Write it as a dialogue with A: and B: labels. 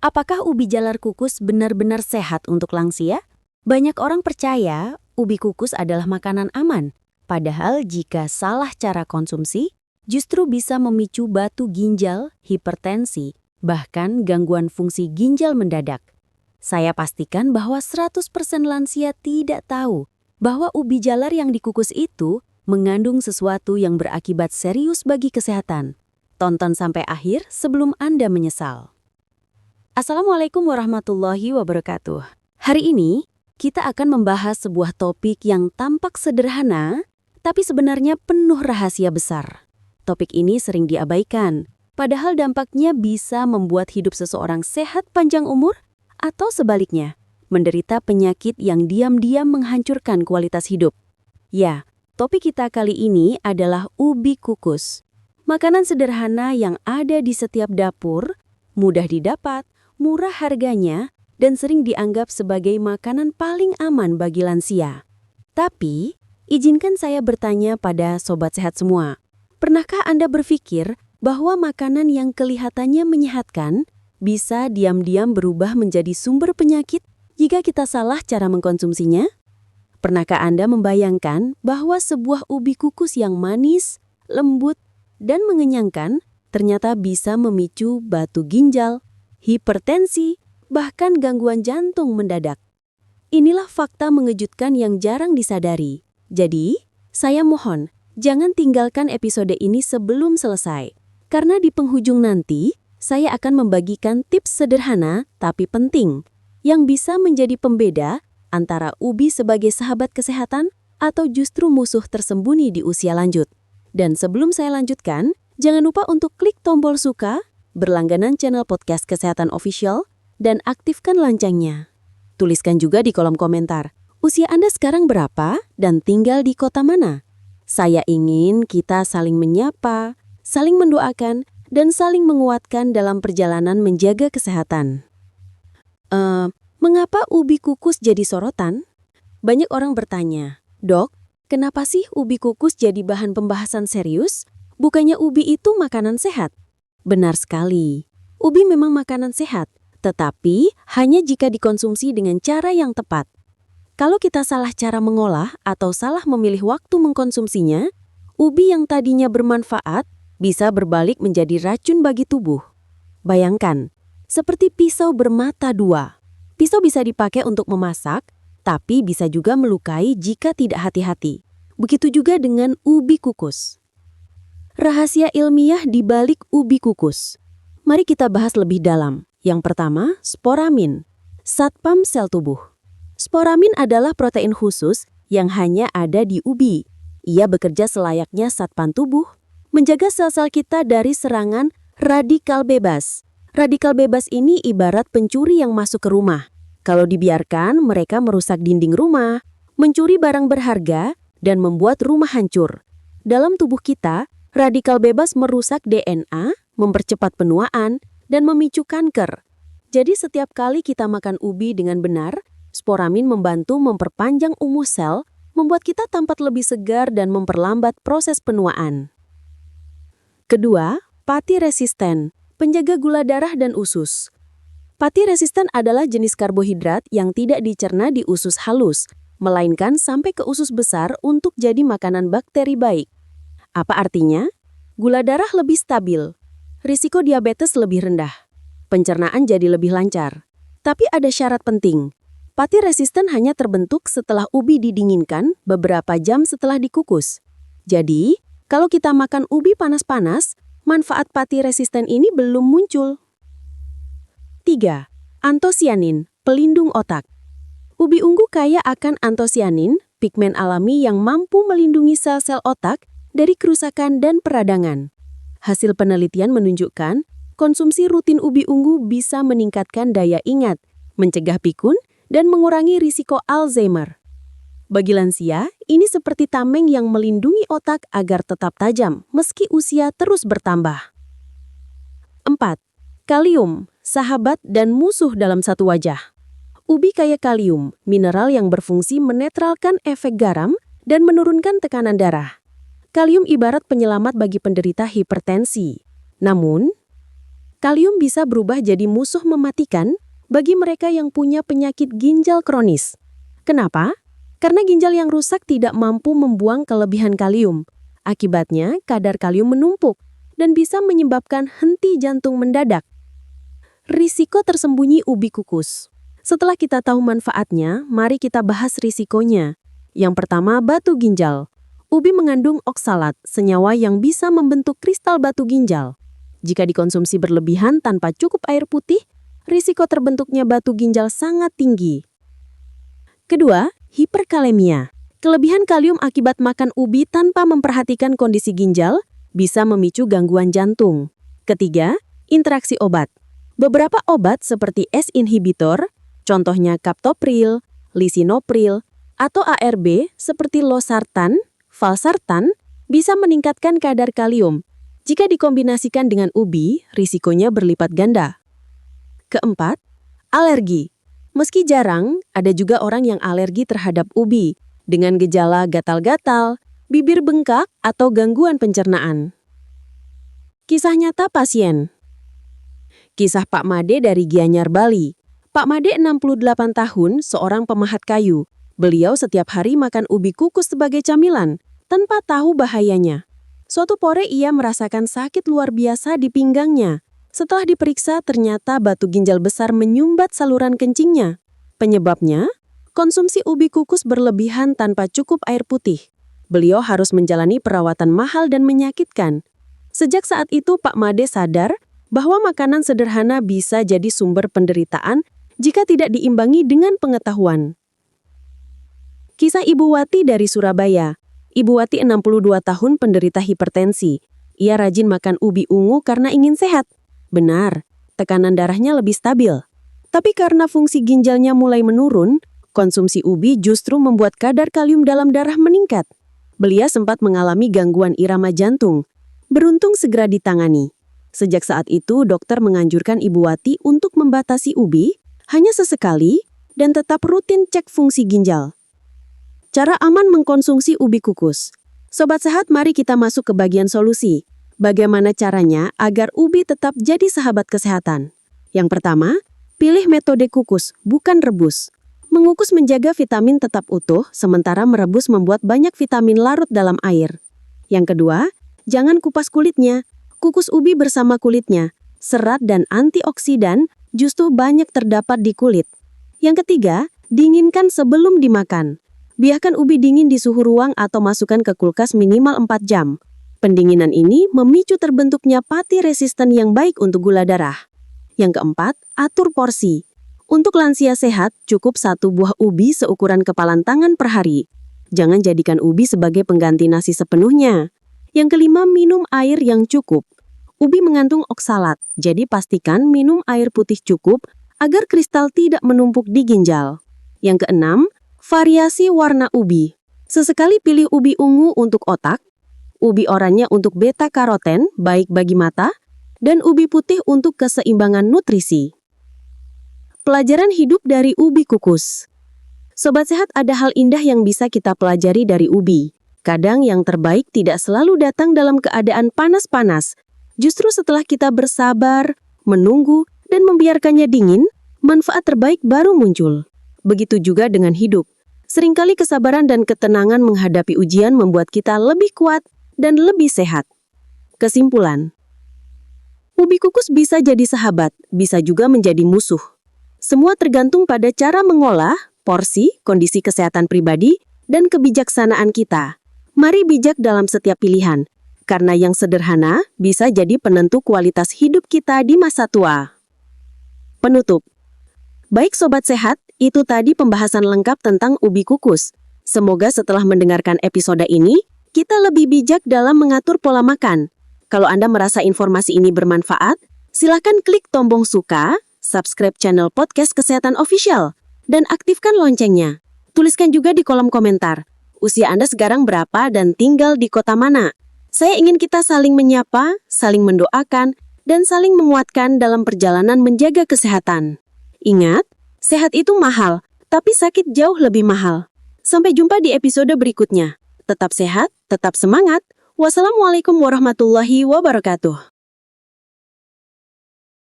A: Apakah ubi jalar kukus benar-benar sehat untuk lansia? Banyak orang percaya ubi kukus adalah makanan aman. Padahal jika salah cara konsumsi, justru bisa memicu batu ginjal, hipertensi, bahkan gangguan fungsi ginjal mendadak. Saya pastikan bahwa 100% lansia tidak tahu bahwa ubi jalar yang dikukus itu mengandung sesuatu yang berakibat serius bagi kesehatan. Tonton sampai akhir sebelum Anda menyesal. Assalamualaikum warahmatullahi wabarakatuh. Hari ini, kita akan membahas sebuah topik yang tampak sederhana, tapi sebenarnya penuh rahasia besar. Topik ini sering diabaikan, padahal dampaknya bisa membuat hidup seseorang sehat panjang umur, atau sebaliknya, menderita penyakit yang diam-diam menghancurkan kualitas hidup. Ya, topik kita kali ini adalah ubi kukus. Makanan sederhana yang ada di setiap dapur, mudah didapat, murah harganya, dan sering dianggap sebagai makanan paling aman bagi lansia. Tapi, izinkan saya bertanya pada sobat sehat semua. Pernahkah Anda berpikir bahwa makanan yang kelihatannya menyehatkan bisa diam-diam berubah menjadi sumber penyakit jika kita salah cara mengkonsumsinya? Pernahkah Anda membayangkan bahwa sebuah ubi kukus yang manis, lembut, dan mengenyangkan ternyata bisa memicu batu ginjal, hipertensi, bahkan gangguan jantung mendadak? Inilah fakta mengejutkan yang jarang disadari. Jadi, saya mohon, jangan tinggalkan episode ini sebelum selesai. Karena di penghujung nanti, saya akan membagikan tips sederhana tapi penting yang bisa menjadi pembeda antara ubi sebagai sahabat kesehatan atau justru musuh tersembunyi di usia lanjut. Dan sebelum saya lanjutkan, jangan lupa untuk klik tombol suka, berlangganan channel Podcast Kesehatan Official, dan aktifkan loncengnya. Tuliskan juga di kolom komentar, usia Anda sekarang berapa dan tinggal di kota mana? Saya ingin kita saling menyapa, saling mendoakan, dan saling menguatkan dalam perjalanan menjaga kesehatan. Mengapa ubi kukus jadi sorotan? Banyak orang bertanya, "Dok, kenapa sih ubi kukus jadi bahan pembahasan serius? Bukannya ubi itu makanan sehat?" Benar sekali, ubi memang makanan sehat, tetapi hanya jika dikonsumsi dengan cara yang tepat. Kalau kita salah cara mengolah atau salah memilih waktu mengkonsumsinya, ubi yang tadinya bermanfaat bisa berbalik menjadi racun bagi tubuh. Bayangkan, seperti pisau bermata dua. Pisau bisa dipakai untuk memasak, tapi bisa juga melukai jika tidak hati-hati. Begitu juga dengan ubi kukus. Rahasia ilmiah di balik ubi kukus. Mari kita bahas lebih dalam. Yang pertama, sporamin, satpam sel tubuh. Sporamin adalah protein khusus yang hanya ada di ubi. Ia bekerja selayaknya satpam tubuh, menjaga sel-sel kita dari serangan radikal bebas. Radikal bebas ini ibarat pencuri yang masuk ke rumah. Kalau dibiarkan, mereka merusak dinding rumah, mencuri barang berharga, dan membuat rumah hancur. Dalam tubuh kita, radikal bebas merusak DNA, mempercepat penuaan, dan memicu kanker. Jadi setiap kali kita makan ubi dengan benar, sporamin membantu memperpanjang umur sel, membuat kita tampak lebih segar dan memperlambat proses penuaan. Kedua, pati resisten, penjaga gula darah dan usus. Pati resisten adalah jenis karbohidrat yang tidak dicerna di usus halus, melainkan sampai ke usus besar untuk jadi makanan bakteri baik. Apa artinya? Gula darah lebih stabil, risiko diabetes lebih rendah, pencernaan jadi lebih lancar. Tapi ada syarat penting. Pati resisten hanya terbentuk setelah ubi didinginkan beberapa jam setelah dikukus. Jadi, kalau kita makan ubi panas-panas, manfaat pati resisten ini belum muncul. 3. Antosianin, pelindung otak. Ubi ungu kaya akan antosianin, pigmen alami yang mampu melindungi sel-sel otak dari kerusakan dan peradangan. Hasil penelitian menunjukkan, konsumsi rutin ubi ungu bisa meningkatkan daya ingat, mencegah pikun, dan mengurangi risiko Alzheimer. Bagi lansia, ini seperti tameng yang melindungi otak agar tetap tajam meski usia terus bertambah. 4. Kalium, sahabat dan musuh dalam satu wajah. Ubi kaya kalium, mineral yang berfungsi menetralkan efek garam dan menurunkan tekanan darah. Kalium ibarat penyelamat bagi penderita hipertensi. Namun, Kalium bisa berubah jadi musuh mematikan bagi mereka yang punya penyakit ginjal kronis. Kenapa? Karena ginjal yang rusak tidak mampu membuang kelebihan kalium. Akibatnya, kadar kalium menumpuk dan bisa menyebabkan henti jantung mendadak. Risiko tersembunyi ubi kukus. Setelah kita tahu manfaatnya, mari kita bahas risikonya. Yang pertama, batu ginjal. Ubi mengandung oksalat, senyawa yang bisa membentuk kristal batu ginjal. Jika dikonsumsi berlebihan tanpa cukup air putih, risiko terbentuknya batu ginjal sangat tinggi. Kedua, hiperkalemia. Kelebihan kalium akibat makan ubi tanpa memperhatikan kondisi ginjal bisa memicu gangguan jantung. Ketiga, interaksi obat. Beberapa obat seperti ACE inhibitor, contohnya captopril, lisinopril, atau ARB seperti losartan, valsartan, bisa meningkatkan kadar kalium. Jika dikombinasikan dengan ubi, risikonya berlipat ganda. Keempat, alergi. Meski jarang, ada juga orang yang alergi terhadap ubi, dengan gejala gatal-gatal, bibir bengkak, atau gangguan pencernaan. Kisah nyata pasien. Kisah Pak Made dari Gianyar, Bali. Pak Made 68 tahun, seorang pemahat kayu. Beliau setiap hari makan ubi kukus sebagai camilan, tanpa tahu bahayanya. Suatu pore ia merasakan sakit luar biasa di pinggangnya. Setelah diperiksa, ternyata batu ginjal besar menyumbat saluran kencingnya. Penyebabnya, konsumsi ubi kukus berlebihan tanpa cukup air putih. Beliau harus menjalani perawatan mahal dan menyakitkan. Sejak saat itu, Pak Made sadar bahwa makanan sederhana bisa jadi sumber penderitaan jika tidak diimbangi dengan pengetahuan. Kisah Ibu Wati dari Surabaya. Ibu Wati 62 tahun penderita hipertensi. Ia rajin makan ubi ungu karena ingin sehat. Benar, tekanan darahnya lebih stabil. Tapi karena fungsi ginjalnya mulai menurun, konsumsi ubi justru membuat kadar kalium dalam darah meningkat. Beliau sempat mengalami gangguan irama jantung. Beruntung segera ditangani. Sejak saat itu, dokter menganjurkan Ibu Wati untuk membatasi ubi hanya sesekali dan tetap rutin cek fungsi ginjal. Cara aman mengkonsumsi ubi kukus. Sobat Sehat, mari kita masuk ke bagian solusi. Bagaimana caranya agar ubi tetap jadi sahabat kesehatan? Yang pertama, pilih metode kukus, bukan rebus. Mengukus menjaga vitamin tetap utuh, sementara merebus membuat banyak vitamin larut dalam air. Yang kedua, jangan kupas kulitnya. Kukus ubi bersama kulitnya. Serat dan antioksidan justru banyak terdapat di kulit. Yang ketiga, dinginkan sebelum dimakan. Biarkan ubi dingin di suhu ruang atau masukkan ke kulkas minimal 4 jam. Pendinginan ini memicu terbentuknya pati resisten yang baik untuk gula darah. Yang keempat, atur porsi. Untuk lansia sehat, cukup 1 buah ubi seukuran kepalan tangan per hari. Jangan jadikan ubi sebagai pengganti nasi sepenuhnya. Yang kelima, minum air yang cukup. Ubi mengandung oksalat, jadi pastikan minum air putih cukup agar kristal tidak menumpuk di ginjal. Yang keenam, variasi warna ubi. Sesekali pilih ubi ungu untuk otak, ubi oranye untuk beta-karoten, baik bagi mata, dan ubi putih untuk keseimbangan nutrisi. Pelajaran hidup dari ubi kukus. Sobat Sehat, ada hal indah yang bisa kita pelajari dari ubi. Kadang yang terbaik tidak selalu datang dalam keadaan panas-panas. Justru setelah kita bersabar, menunggu, dan membiarkannya dingin, manfaat terbaik baru muncul. Begitu juga dengan hidup. Seringkali kesabaran dan ketenangan menghadapi ujian membuat kita lebih kuat dan lebih sehat. Kesimpulan, ubi kukus bisa jadi sahabat, bisa juga menjadi musuh. Semua tergantung pada cara mengolah, porsi, kondisi kesehatan pribadi, dan kebijaksanaan kita. Mari bijak dalam setiap pilihan, karena yang sederhana bisa jadi penentu kualitas hidup kita di masa tua. Penutup. Baik Sobat Sehat, itu tadi pembahasan lengkap tentang ubi kukus. Semoga setelah mendengarkan episode ini, kita lebih bijak dalam mengatur pola makan. Kalau Anda merasa informasi ini bermanfaat, silakan klik tombol suka, subscribe channel Podcast Kesehatan Official, dan aktifkan loncengnya. Tuliskan juga di kolom komentar, usia Anda sekarang berapa dan tinggal di kota mana. Saya ingin kita saling menyapa, saling mendoakan, dan saling menguatkan dalam perjalanan menjaga kesehatan. Ingat, sehat itu mahal, tapi sakit jauh lebih mahal. Sampai jumpa di episode berikutnya. Tetap sehat, tetap semangat. Wassalamualaikum warahmatullahi wabarakatuh.